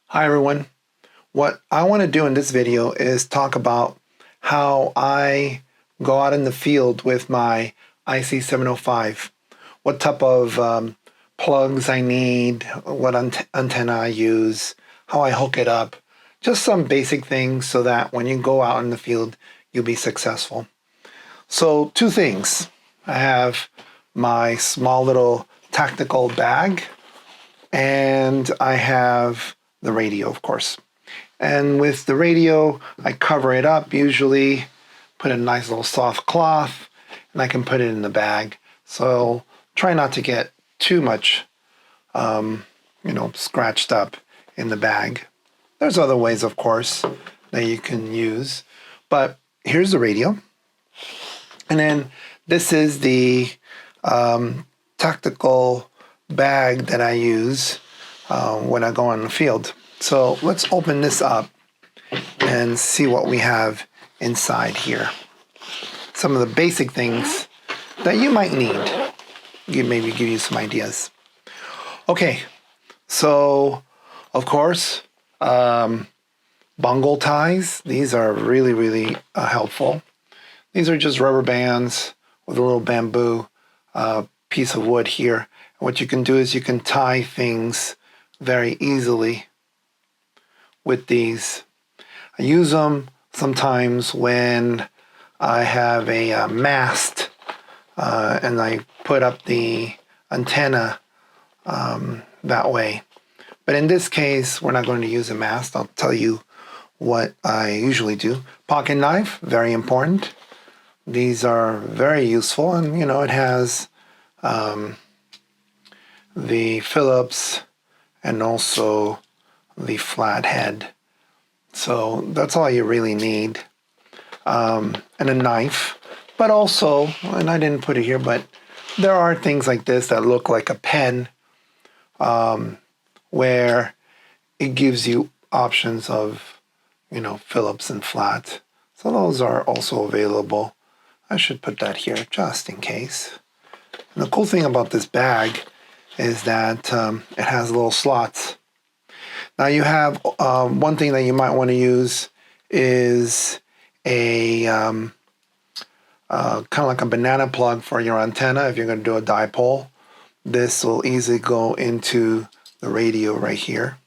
Hi everyone. What I want to do in this video is talk about how I go out in the field with my IC705. What type of plugs I need, what antenna I use, how I hook it up. Just some basic things so that when you go out in the field, you'll be successful. So two things. I have my small little tactical bag and I have the radio, of course. And with the radio, I cover it up, usually put a nice little soft cloth, and I can put it in the bag. So try not to get too much, scratched up in the bag. There's other ways, of course, that you can use. But here's the radio. And then this is the tactical bag that I use when I go on the field. So let's open this up and see what we have inside here. Some of the basic things that you might need. Maybe give you some ideas. Okay, so of course, bungle ties. These are really helpful. These are just rubber bands with a little bamboo piece of wood here. And what you can do is you can tie things very easily with these. I use them sometimes when I have a mast and I put up the antenna that way. But in this case, we're not going to use a mast. I'll tell you what I usually do. Pocket knife, very important. These are very useful, and it has the Phillips and also the flat head. So that's all you really need. And a knife, but also, and I didn't put it here, but there are things like this that look like a pen, where it gives you options of, Phillips and flat. So those are also available. I should put that here just in case. And the cool thing about this bag is that it has little slots. Now you have one thing that you might want to use is a kind of like a banana plug for your antenna if you're going to do a dipole. This will easily go into the radio right here.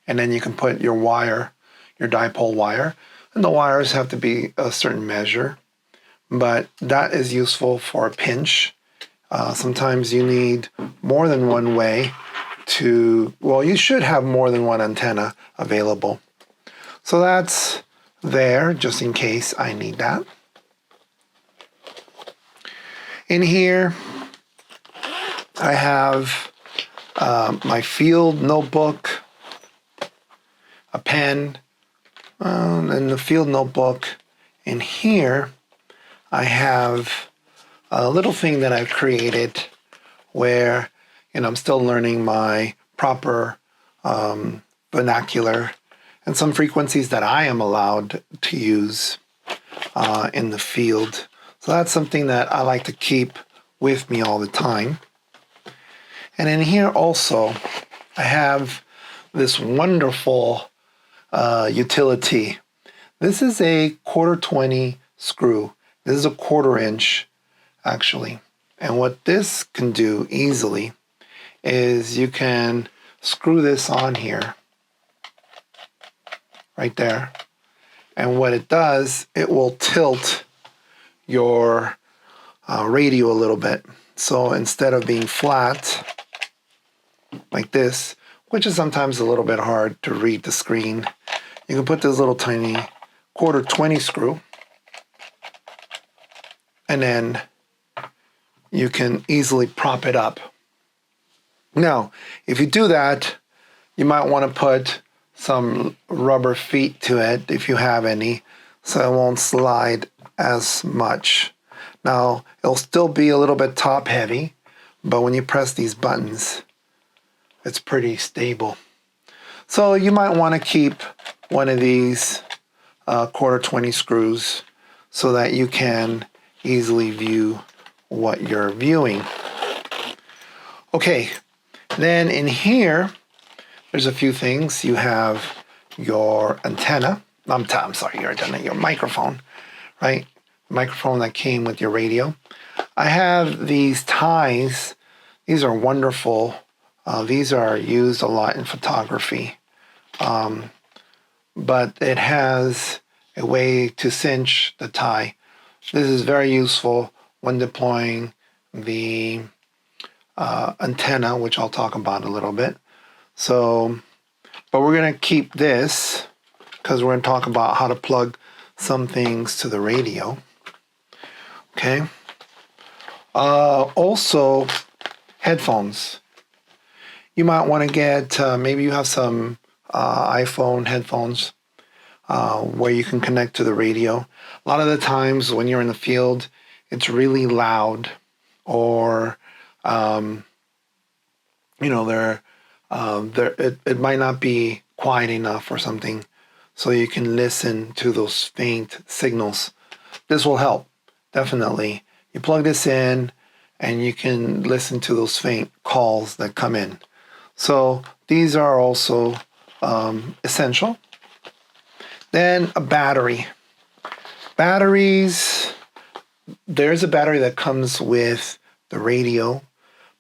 And then you can put your wire, your dipole wire, and the wires have to be a certain measure, but that is useful for a pinch. Sometimes you need more than one way you should have more than one antenna available. So that's there just in case I need that. In here, I have my field notebook, a pen, and the field notebook. In here, I have a little thing that I've created where, I'm still learning my proper vernacular and some frequencies that I am allowed to use in the field. So that's something that I like to keep with me all the time. And in here also, I have this wonderful utility. This is a 1/4-20 screw. This is a 1/4 inch, actually. And what this can do easily is you can screw this on here, right there. And what it does, it will tilt your radio a little bit. So instead of being flat like this, which is sometimes a little bit hard to read the screen, you can put this little tiny 1/4-20 screw, and then you can easily prop it up. Now, if you do that, you might want to put some rubber feet to it if you have any, so it won't slide as much. Now, it'll still be a little bit top heavy, but when you press these buttons, it's pretty stable. So you might want to keep one of these 1/4-20 screws so that you can easily view what you're viewing. Okay, then in here, there's a few things. You have your antenna. I'm sorry, your antenna, your microphone, right? Microphone that came with your radio. I have these ties. These are wonderful. These are used a lot in photography. But it has a way to cinch the tie. This is very useful when deploying the antenna, which I'll talk about a little bit. So, but we're going to keep this because we're going to talk about how to plug some things to the radio. Okay. Also, headphones. You might want to get, maybe you have some iPhone headphones where you can connect to the radio. A lot of the times when you're in the field, it's really loud, or it might not be quiet enough or something, so you can listen to those faint signals. This will help, definitely. You plug this in, and you can listen to those faint calls that come in. So these are also essential. Then a battery. Batteries, there's a battery that comes with the radio,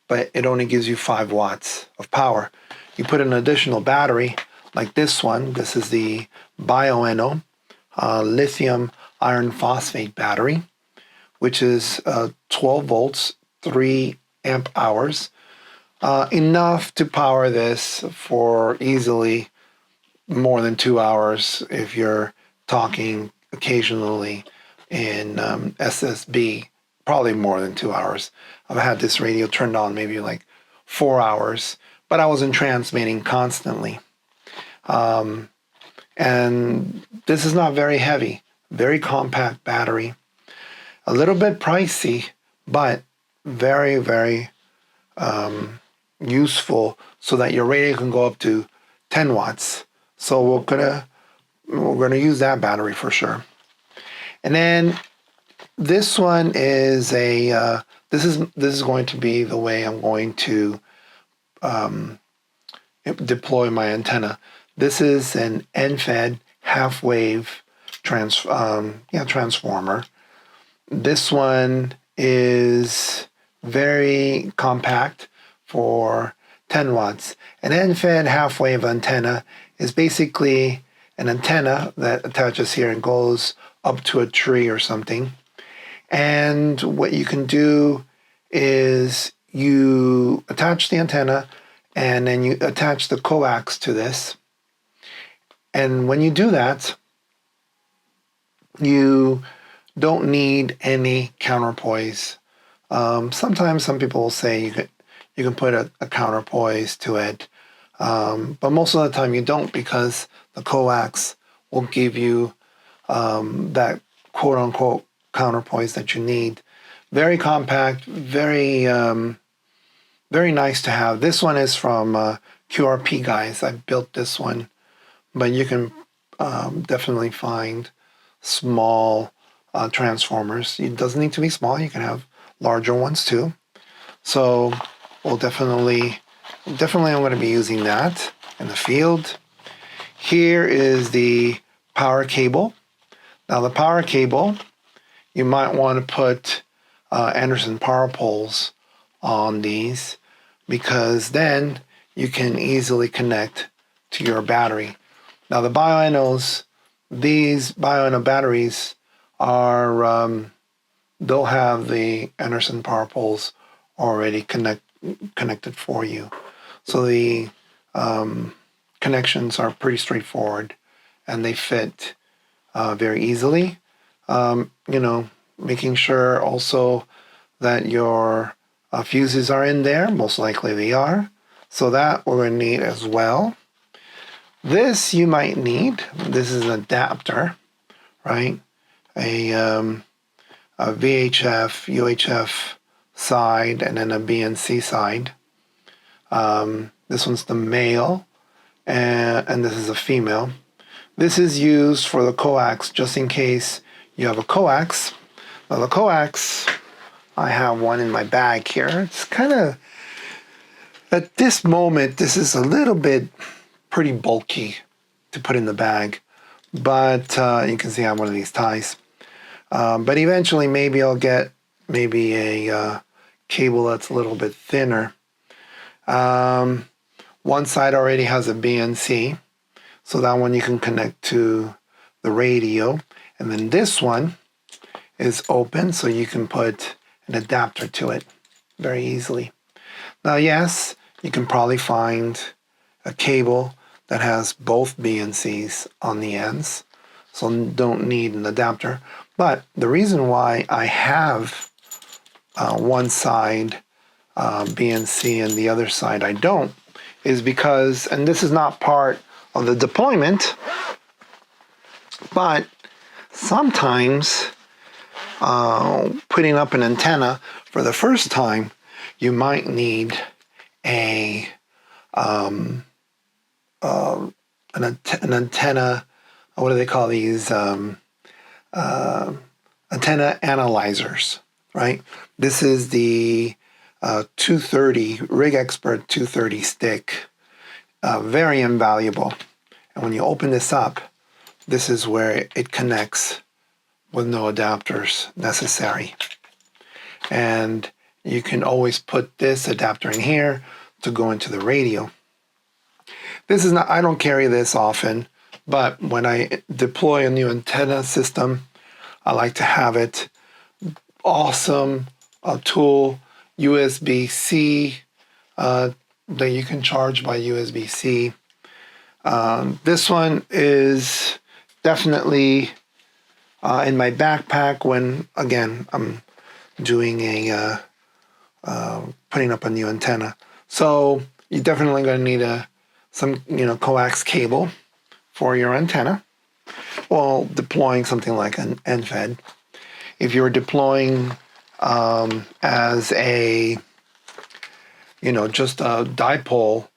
but it only gives you 5 watts of power. You put an additional battery like this one. This is the Bioenno lithium iron phosphate battery, which is 12 volts, 3 amp hours. Enough to power this for easily more than 2 hours if you're talking occasionally in SSB, probably more than 2 hours. I've had this radio turned on maybe like 4 hours, but I wasn't transmitting constantly. And this is not very heavy, very compact battery. A little bit pricey, but very, very useful, so that your radio can go up to 10 watts. So we're gonna use that battery for sure. And then this one is a this is going to be the way I'm going to deploy my antenna. This is an end-fed half-wave transformer. This one is very compact for 10 watts. An end-fed half-wave antenna is basically an antenna that attaches here and goes up to a tree or something. And what you can do is you attach the antenna, and then you attach the coax to this. And when you do that, you don't need any counterpoise. Sometimes some people will say you can put a counterpoise to it, but most of the time you don't, because the coax will give you that quote-unquote counterpoise that you need. Very compact, very very nice to have. This one is from QRP guys. I built this one, but you can definitely find small transformers. It doesn't need to be small. You can have larger ones too. So we'll definitely I'm going to be using that in the field. Here is the power cable. Now the power cable, you might want to put Anderson power poles on these, because then you can easily connect to your battery. Now the Bioennos, these Bioenno batteries are, they'll have the Anderson power poles already connected for you. So the connections are pretty straightforward, and they fit very easily. Making sure also that your fuses are in there. Most likely they are. So that we're going to need as well. This you might need. This is an adapter, right? A VHF, UHF side, and then a BNC side. This one's the male, and this is a female. This is used for the coax, just in case you have a coax. Now the coax, I have one in my bag here. It's kind of At this moment, this is a little bit pretty bulky to put in the bag, but you can see I have one of these ties. But eventually, maybe I'll get maybe a cable that's a little bit thinner. One side already has a BNC, so that one you can connect to the radio. And then this one is open, so you can put an adapter to it very easily. Now, yes, you can probably find a cable that has both BNCs on the ends, so don't need an adapter. But the reason why I have one side BNC and the other side I don't is because, and this is not part of the deployment, but sometimes putting up an antenna for the first time, you might need an antenna. What do they call these? Antenna analyzers, right? This is the 230 Rig Expert 230 stick, very invaluable. And when you open this up, this is where it connects with no adapters necessary. And you can always put this adapter in here to go into the radio. This is not, I don't carry this often, but when I deploy a new antenna system, I like to have it. Awesome tool, USB-C, that you can charge by USB-C. This one is definitely in my backpack when, again, I'm doing a putting up a new antenna. So you're definitely going to need some coax cable for your antenna. Well, deploying something like an NFED. If you're deploying as a just a dipole,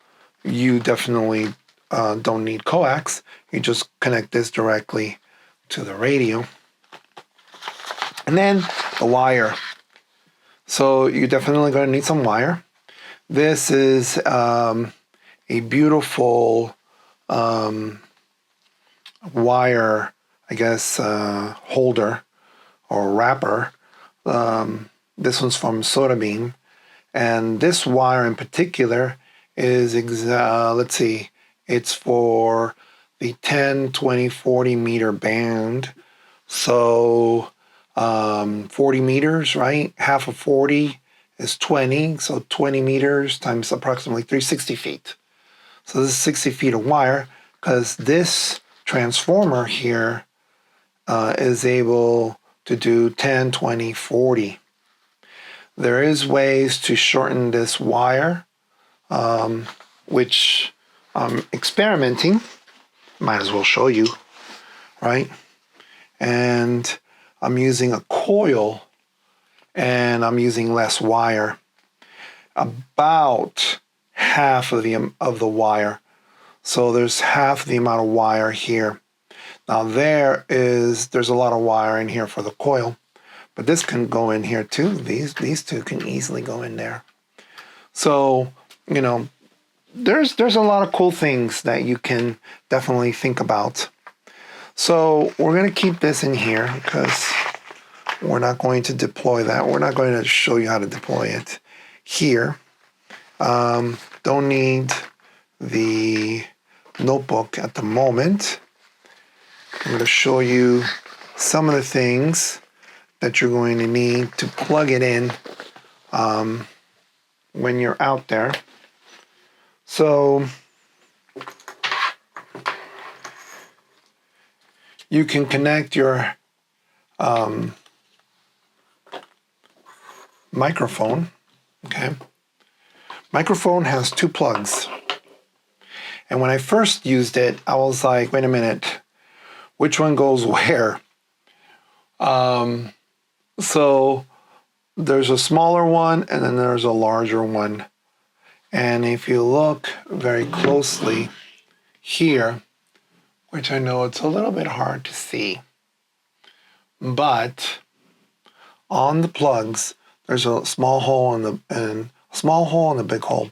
you definitely don't need coax. You just connect this directly to the radio. And then the wire. So you're definitely going to need some wire. This is a beautiful wire, I guess, holder or wrapper. This one's from Sodabeam. And this wire in particular is, let's see, it's for the 10, 20, 40 meter band. So 40 meters, right? Half of 40 is 20. So 20 meters times approximately 360 feet. So this is 60 feet of wire, because this transformer here is able to do 10, 20, 40. There is ways to shorten this wire, which I'm experimenting. Might as well show you, right? And I'm using a coil, and I'm using less wire. About half of the wire. So there's half the amount of wire here. Now there's a lot of wire in here for the coil, but this can go in here too. These two can easily go in there. So, there's a lot of cool things that you can definitely think about. So we're going to keep this in here because we're not going to deploy that. We're not going to show you how to deploy it here. Don't need the notebook at the moment. I'm going to show you some of the things that you're going to need to plug it in when you're out there. So you can connect your microphone. Okay. Microphone has two plugs. And when I first used it, I was like, wait a minute, which one goes where? So there's a smaller one and then there's a larger one. And if you look very closely here, which I know it's a little bit hard to see, but on the plugs, there's a small hole and a small hole and a big hole.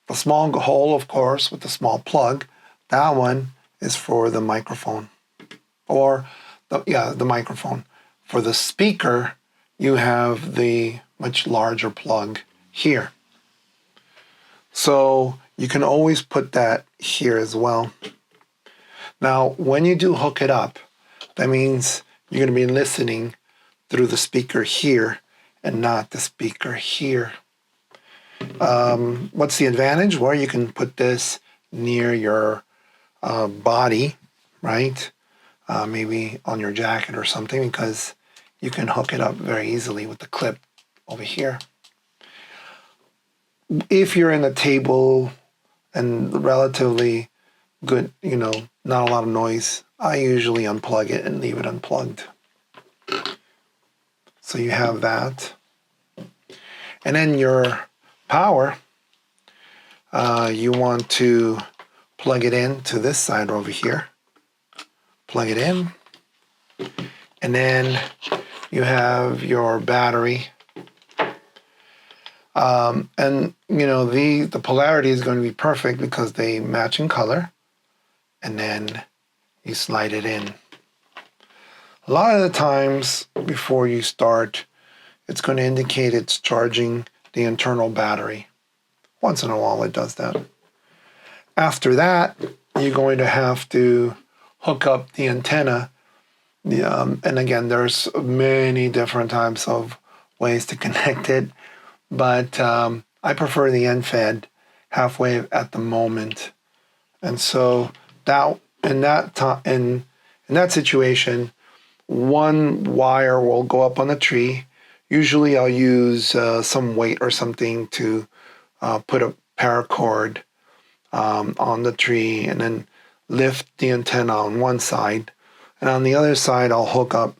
The small hole, of course, with the small plug, that one is for the microphone. Or, the microphone. For the speaker, you have the much larger plug here. So you can always put that here as well. Now, when you do hook it up, that means you're going to be listening through the speaker here and not the speaker here. What's the advantage? Well, you can put this near your body, right? Maybe on your jacket or something, because you can hook it up very easily with the clip over here. If you're in a table and relatively good, not a lot of noise, I usually unplug it and leave it unplugged. So you have that. And then your power, you want to plug it in to this side over here. Plug it in. And then you have your battery. And the polarity is going to be perfect because they match in color. And then you slide it in. A lot of the times before you start, it's going to indicate it's charging the internal battery. Once in a while it does that. After that, you're going to have to hook up the antenna. And again, there's many different types of ways to connect it. But I prefer the end fed half wave at the moment. And so in that situation, one wire will go up on the tree. Usually I'll use some weight or something to put a paracord on the tree and then lift the antenna on one side. And on the other side, I'll hook up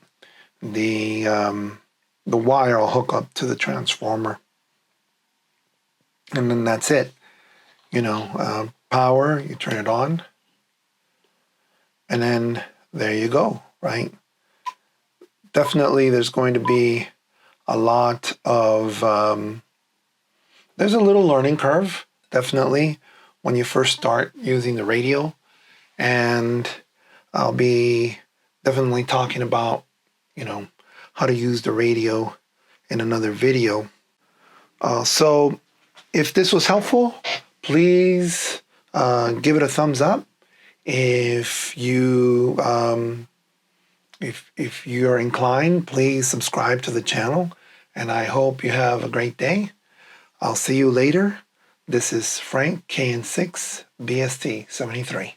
the wire I'll hook up to the transformer. And then that's it. Power, you turn it on. And then there you go, right? Definitely there's going to be a lot of, there's a little learning curve, definitely, when you first start using the radio. And I'll be definitely talking about, how to use the radio in another video. So if this was helpful, please give it a thumbs up. If you if you're inclined, please subscribe to the channel. And I hope you have a great day. I'll see you later. This is Frank, KN6, BST 73.